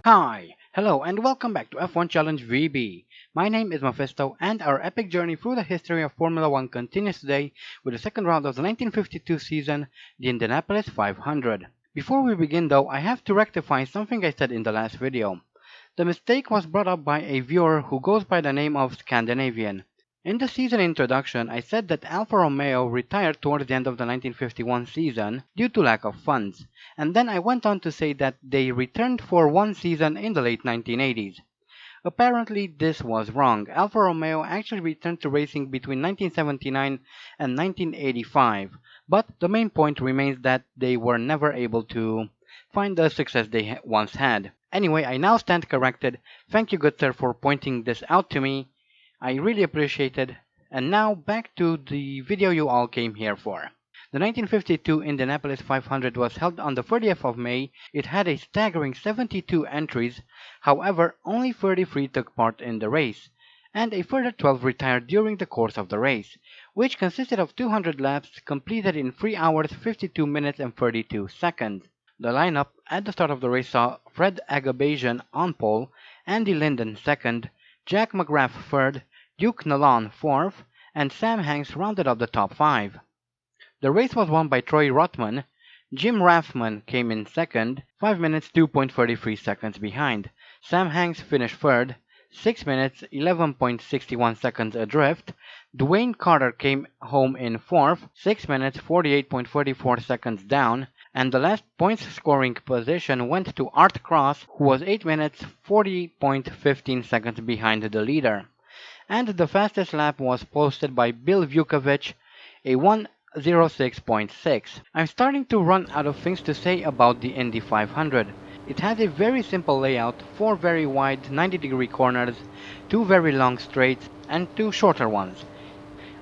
Hi, hello, and welcome back to F1 Challenge VB. My name is Mephisto, and our epic journey through the history of Formula One continues today with the second round of the 1952 season, the Indianapolis 500. Before we begin though, I have to rectify something I said in the last video. The mistake was brought up by a viewer who goes by the name of Scandinavian. In the season introduction, I said that Alfa Romeo retired towards the end of the 1951 season due to lack of funds, and then I went on to say that they returned for one season in the late 1980s. Apparently this was wrong. Alfa Romeo actually returned to racing between 1979 and 1985, but the main point remains that they were never able to find the success they once had. Anyway, I now stand corrected. Thank you, good sir, for pointing this out to me. I really appreciate it. And now back to the video you all came here for. The 1952 Indianapolis 500 was held on the 30th of May. It had a staggering 72 entries, however only 33 took part in the race, and a further 12 retired during the course of the race, which consisted of 200 laps completed in 3 hours 52 minutes and 32 seconds. The lineup at the start of the race saw Fred Agabasian on pole, Andy Linden second, Jack McGrath third, Duke Nalon fourth, and Sam Hanks rounded up the top 5. The race was won by Troy Ruttman. Jim Rathman came in second, 5 minutes 2.33 seconds behind. Sam Hanks finished third, 6 minutes 11.61 seconds adrift. Dwayne Carter came home in fourth, 6 minutes 48.44 seconds down, and the last points scoring position went to Art Cross, who was 8 minutes 40.15 seconds behind the leader. And the fastest lap was posted by Bill Vukovich, a 1:06.6. I'm starting to run out of things to say about the Indy 500. It has a very simple layout, 4 very wide 90-degree corners, 2 very long straights, and 2 shorter ones.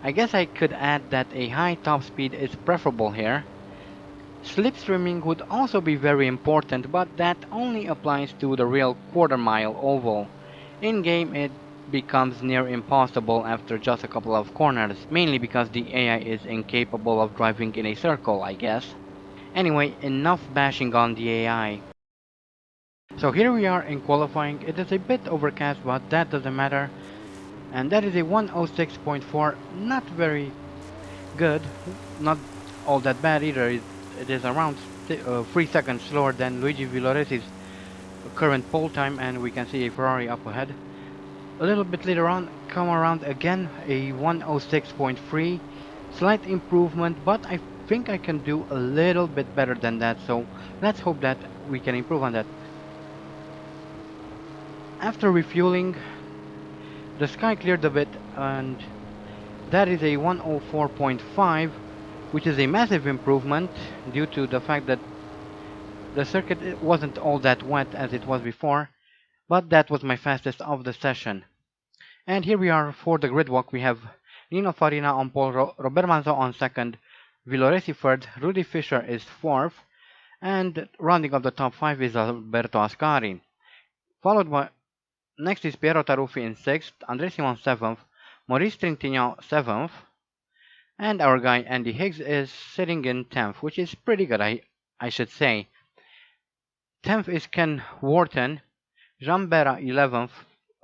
I guess I could add that a high top speed is preferable here. Slipstreaming would also be very important, but that only applies to the real quarter-mile oval. In-game it becomes near impossible after just a couple of corners, mainly because the AI is incapable of driving in a circle, I guess. Anyway, enough bashing on the AI. So here we are in qualifying. It is a bit overcast, but that doesn't matter. And that is a 1:06.4, not very good, not all that bad either. It is around 3 seconds slower than Luigi Villoresi's current pole time, and we can see a Ferrari up ahead. A little bit later on, come around again, a 1:06.3, slight improvement, but I think I can do a little bit better than that, so let's hope that we can improve on that. After refueling, the sky cleared a bit, and that is a 1:04.5, which is a massive improvement due to the fact that the circuit wasn't all that wet as it was before, but that was my fastest of the session. And here we are for the grid walk. We have Nino Farina on pole, Robert Manzo on second, Villoresi third, Rudy Fischer is fourth, and rounding up the top 5 is Alberto Ascari. Followed by, next is Piero Taruffi in sixth, André Simon seventh, Maurice Trintignant seventh, and our guy Andy Higgs is sitting in 10th, which is pretty good, I should say. 10th is Ken Wharton, Jean Berra 11th,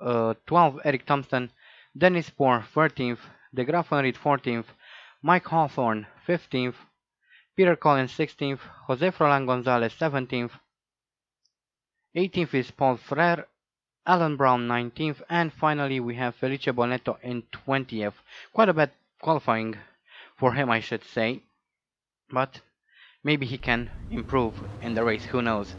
12th Eric Thompson, Dennis Poor 13th, De Graaf van Riet 14th, Mike Hawthorne 15th, Peter Collins 16th, Jose Frolan Gonzalez 17th, 18th is Paul Frere, Alan Brown 19th, and finally we have Felice Bonetto in 20th. Quite a bad qualifying for him, I should say, but maybe he can improve in the race, who knows.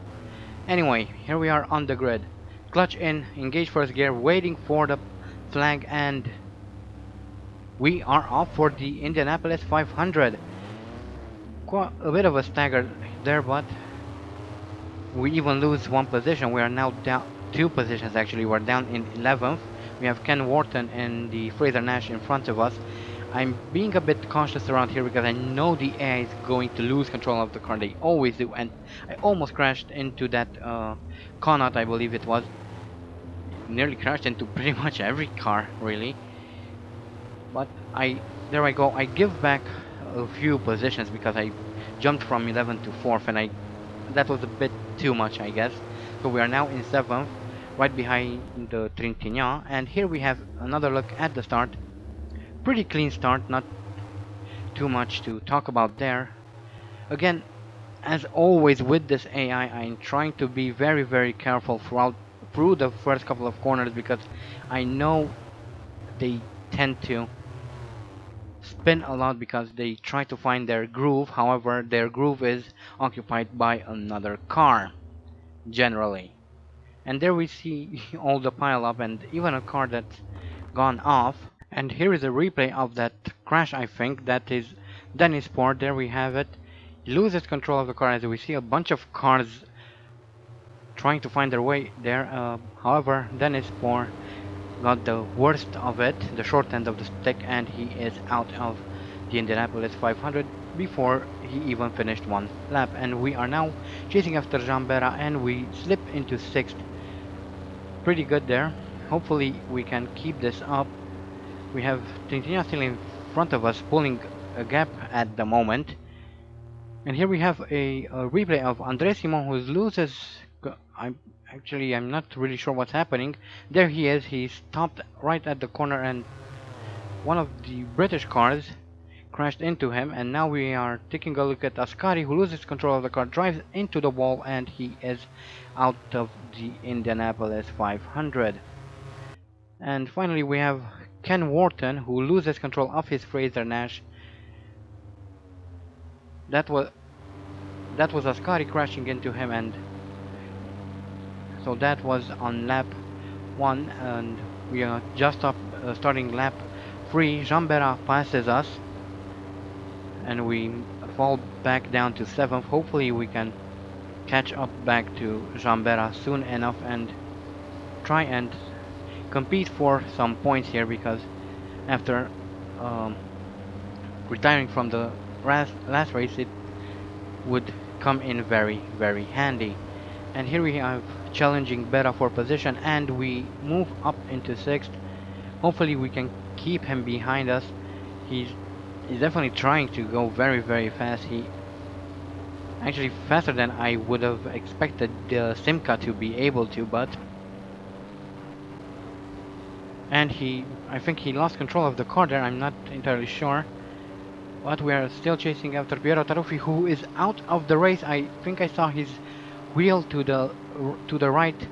Anyway, here we are on the grid. Clutch in, engage first gear, waiting for the flag, and we are off for the Indianapolis 500. Quite a bit of a stagger there, but we even lose one position. We are now down 2 positions actually. We're down in 11th. We have Ken Wharton and the Fraser Nash in front of us. I'm being a bit cautious around here because I know the AI is going to lose control of the car. They always do, and I almost crashed into that Connaught, I believe it was. Nearly crashed into pretty much every car, really. But there I go. I give back a few positions because I jumped from 11th to 4th, and that was a bit too much, I guess. So we are now in 7th, right behind the Trintignant, and here we have another look at the start. Pretty clean start, not too much to talk about there. Again, as always with this AI, I'm trying to be very careful through the first couple of corners because I know they tend to spin a lot because they try to find their groove. However, their groove is occupied by another car, generally. And there we see all the pile up and even a car that's gone off. And here is a replay of that crash, I think. That is Dennis Sport. There we have it. He loses control of the car as we see a bunch of cars trying to find their way there. However, Dennis Sport got the worst of it, the short end of the stick, and he is out of the Indianapolis 500 before he even finished one lap. And we are now chasing after Jambera and we slip into 6th. Pretty good there. Hopefully we can keep this up. We have Trintignant still in front of us, pulling a gap at the moment. And here we have a replay of André Simone, who loses. I'm not really sure what's happening. There he is. He stopped right at the corner, and one of the British cars crashed into him. And now we are taking a look at Ascari, who loses control of the car, drives into the wall, and he is out of the Indianapolis 500. And finally, we have Ken Wharton, who loses control of his Fraser Nash. That was Ascari crashing into him, and so that was on lap 1, and we are just up starting lap 3. Jambera passes us, and we fall back down to 7th. Hopefully we can catch up back to Jambera soon enough and try and compete for some points here, because after retiring from the last race it would come in very handy. And here we have challenging Bera for position, and we move up into 6th. Hopefully we can keep him behind us. He's definitely trying to go very fast. He actually faster than I would have expected Simca to be able to, but and I think he lost control of the car there. I'm not entirely sure, but we are still chasing after Piero Taruffi, who is out of the race. I think I saw his wheel to the right,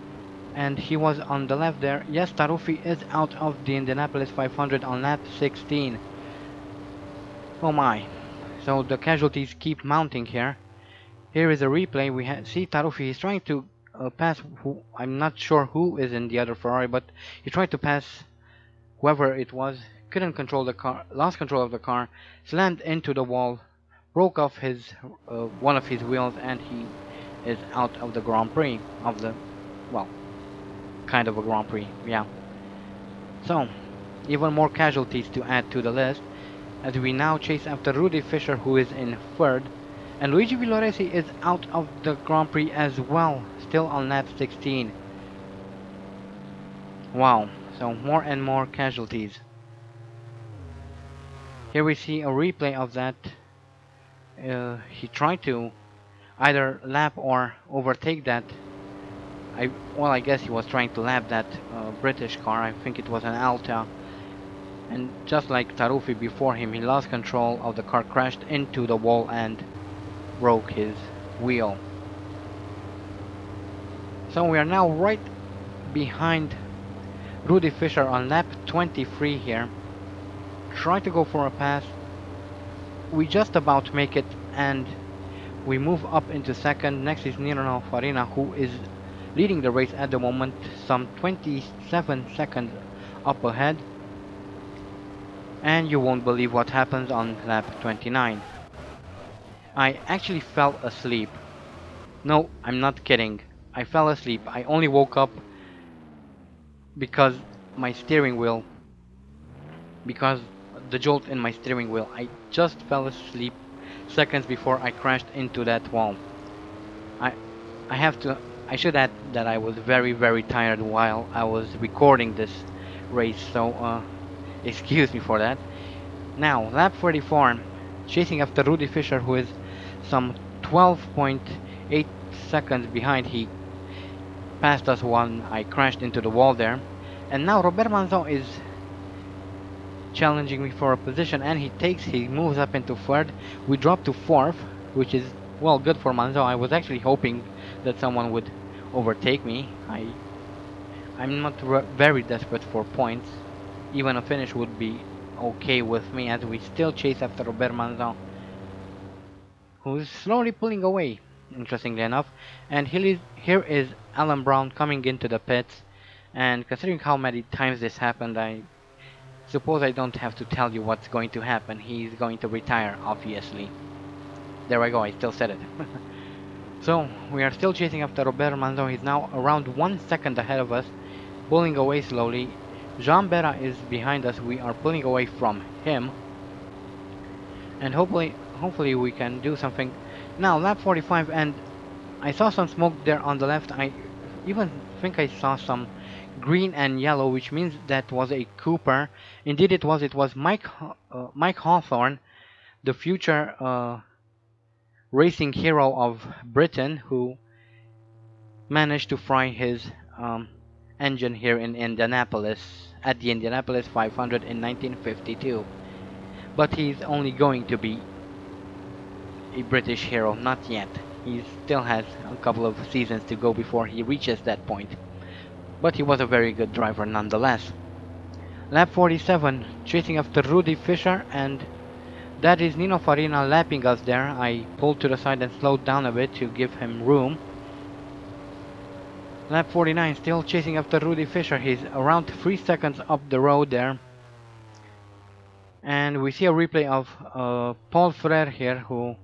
and he was on the left there. Yes, Taruffi is out of the Indianapolis 500 on lap 16. Oh my. So the casualties keep mounting here. Here is a replay. We see Taruffi. He's trying to pass who, I'm not sure who is in the other Ferrari, but he tried to pass whoever it was. Couldn't control the car, lost control of the car, slammed into the wall, broke off his one of his wheels, and he is out of the Grand Prix, of the, well, kind of a Grand Prix, yeah. So, even more casualties to add to the list, as we now chase after Rudy Fisher, who is in 3rd, and Luigi Villoresi is out of the Grand Prix as well, still on lap 16. Wow, so more and more casualties. Here we see a replay of that. He tried to either lap or overtake that. I guess he was trying to lap that British car. I think it was an Alta. And just like Taruffi before him, he lost control of the car, crashed into the wall, and broke his wheel. So we are now right behind Rudy Fisher on lap 23 here. Try to go for a pass. We just about make it, and we move up into 2nd. Next is Nirno Farina, who is leading the race at the moment, some 27 seconds up ahead. And you won't believe what happens on lap 29. I actually fell asleep. No, I'm not kidding. I fell asleep. I only woke up because the jolt in my steering wheel. I just fell asleep seconds before I crashed into that wall. I should add that I was very tired while I was recording this race, so excuse me for that. Now, lap 44, chasing after Rudy Fisher, who is some 12.8 seconds behind. He passed us when I crashed into the wall there. And now Robert Manzon is challenging me for a position, and he moves up into third. We drop to fourth, which is, well, good for Manzon. I was actually hoping that someone would overtake me. I'm not very desperate for points. Even a finish would be okay with me, as we still chase after Robert Manzon, who's slowly pulling away, interestingly enough. And here is Alan Brown coming into the pits, and considering how many times this happened, I suppose I don't have to tell you what's going to happen. He's going to retire, obviously. There I go, I still said it. So, we are still chasing after Robert Manzon. He's now around 1 second ahead of us, pulling away slowly. Jean Berra is behind us. We are pulling away from him, and hopefully we can do something. Now, lap 45, and I saw some smoke there on the left. I even think I saw some green and yellow, which means that was a Cooper. Indeed it was. It was Mike Hawthorne, the future racing hero of Britain, who managed to fry his engine here in Indianapolis, at the Indianapolis 500 in 1952. But he's only going to be a British hero, not yet. He still has a couple of seasons to go before he reaches that point. But he was a very good driver nonetheless. Lap 47, chasing after Rudy Fischer, and that is Nino Farina lapping us there. I pulled to the side and slowed down a bit to give him room. Lap 49, still chasing after Rudy Fischer. He's around 3 seconds up the road there. And we see a replay of Paul Frere here, who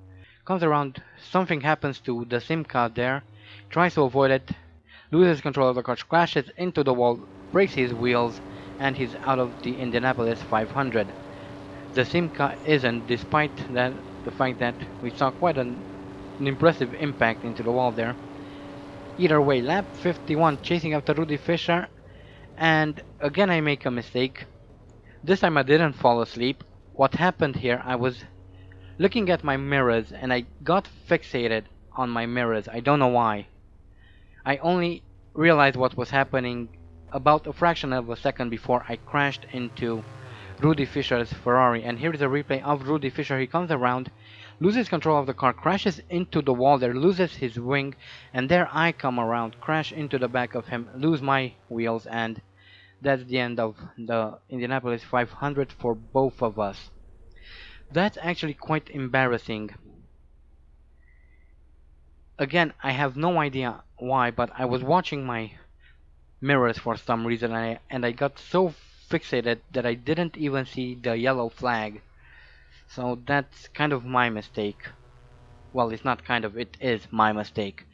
comes around. Something happens to the Simca there, tries to avoid it, loses control of the car, crashes into the wall, breaks his wheels, and he's out of the Indianapolis 500. The Simca isn't, despite the fact that we saw quite an impressive impact into the wall there. Either way, lap 51, chasing after Rudy Fischer, and again I make a mistake. This time I didn't fall asleep. What happened here, I was looking at my mirrors and I got fixated on my mirrors. I don't know why. I only realized what was happening about a fraction of a second before I crashed into Rudy Fischer's Ferrari. And here is a replay of Rudy Fischer. He comes around, loses control of the car, crashes into the wall there, loses his wing, and there I come around, crash into the back of him, lose my wheels, and that's the end of the Indianapolis 500 for both of us. That's actually quite embarrassing. Again, I have no idea why, but I was watching my mirrors for some reason, and I got so fixated that I didn't even see the yellow flag. So that's kind of my mistake. Well, it's not kind of, it is my mistake.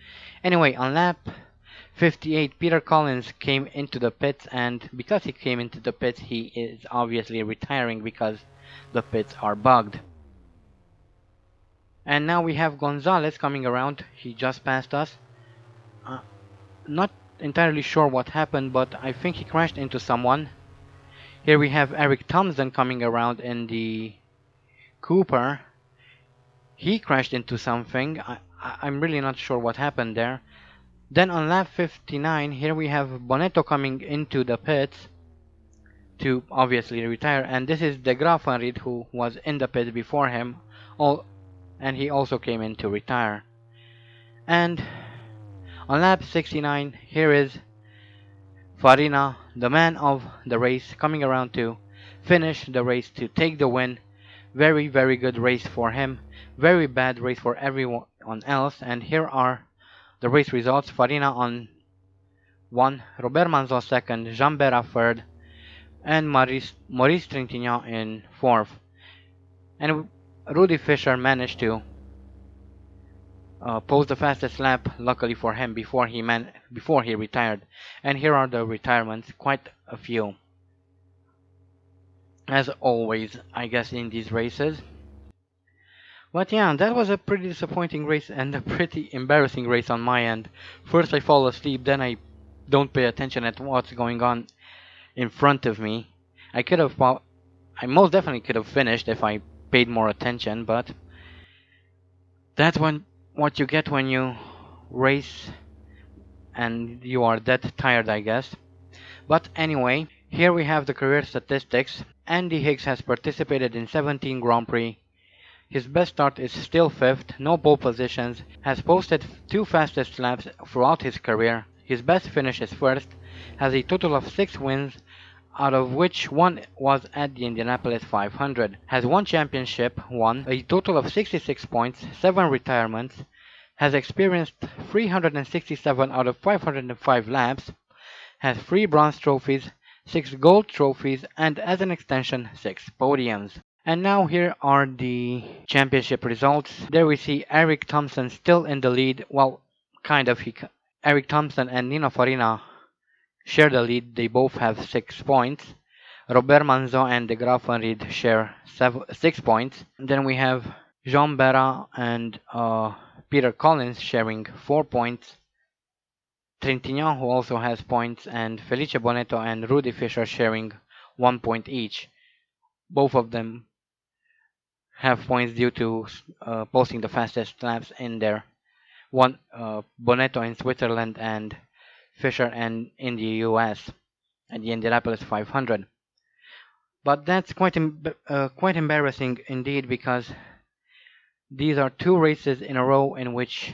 Anyway, on lap 58, Peter Collins came into the pits, and because he came into the pits, he is obviously retiring because the pits are bugged. And now we have Gonzalez coming around. He just passed us. Not entirely sure what happened, but I think he crashed into someone. Here we have Eric Thompson coming around in the Cooper. He crashed into something. I'm really not sure what happened there. Then on lap 59, here we have Bonetto coming into the pits to obviously retire, and this is De Graafenried, who was in the pits before him, and he also came in to retire. And on lap 69, here is Farina, the man of the race, coming around to finish the race to take the win. Very, very good race for him. Very bad race for everyone else. And here are the race results. Farina on 1, Robert Manzon 2nd, Jean Berra 3rd, and Maurice Trintignant in 4th. And Rudy Fischer managed to post the fastest lap, luckily for him, before he retired. And here are the retirements, quite a few. As always, I guess, in these races. But yeah, that was a pretty disappointing race and a pretty embarrassing race on my end. First I fall asleep, then I don't pay attention at what's going on in front of me. I most definitely could have finished if I paid more attention, but that's what you get when you race and you are that tired, I guess. But anyway, here we have the career statistics. Andy Hicks has participated in 17 Grand Prix. His best start is still 5th, no pole positions, has posted 2 fastest laps throughout his career. His best finish is 1st, has a total of 6 wins, out of which 1 was at the Indianapolis 500, has 1 championship won, a total of 66 points, 7 retirements, has experienced 367 out of 505 laps, has 3 bronze trophies, 6 gold trophies, and as an extension, 6 podiums. And now here are the championship results. There we see Eric Thompson still in the lead. Well, kind of. Eric Thompson and Nino Farina share the lead. They both have 6 points. Robert Manzo and De Graaf van Ried share 6 points. And then we have Jean Berra and Peter Collins sharing 4 points. Trintignant, who also has points, and Felice Bonetto and Rudy Fischer sharing 1 point each. Both of them have points due to posting the fastest laps in there. One Bonetto in Switzerland and Fisher and in the US at the Indianapolis 500. But that's quite embarrassing indeed, because these are 2 races in a row in which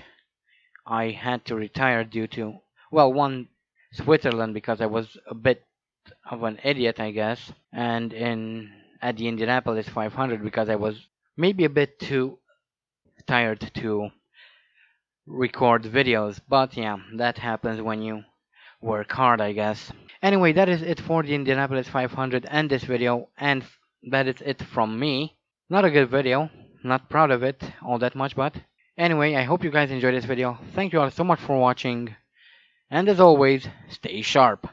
I had to retire due to, well, one Switzerland because I was a bit of an idiot, I guess, and at the Indianapolis 500 because I was maybe a bit too tired to record videos. But yeah, that happens when you work hard, I guess. Anyway, that is it for the Indianapolis 500 and this video, and that is it from me. Not a good video, not proud of it all that much, but anyway, I hope you guys enjoyed this video. Thank you all so much for watching, and as always, stay sharp.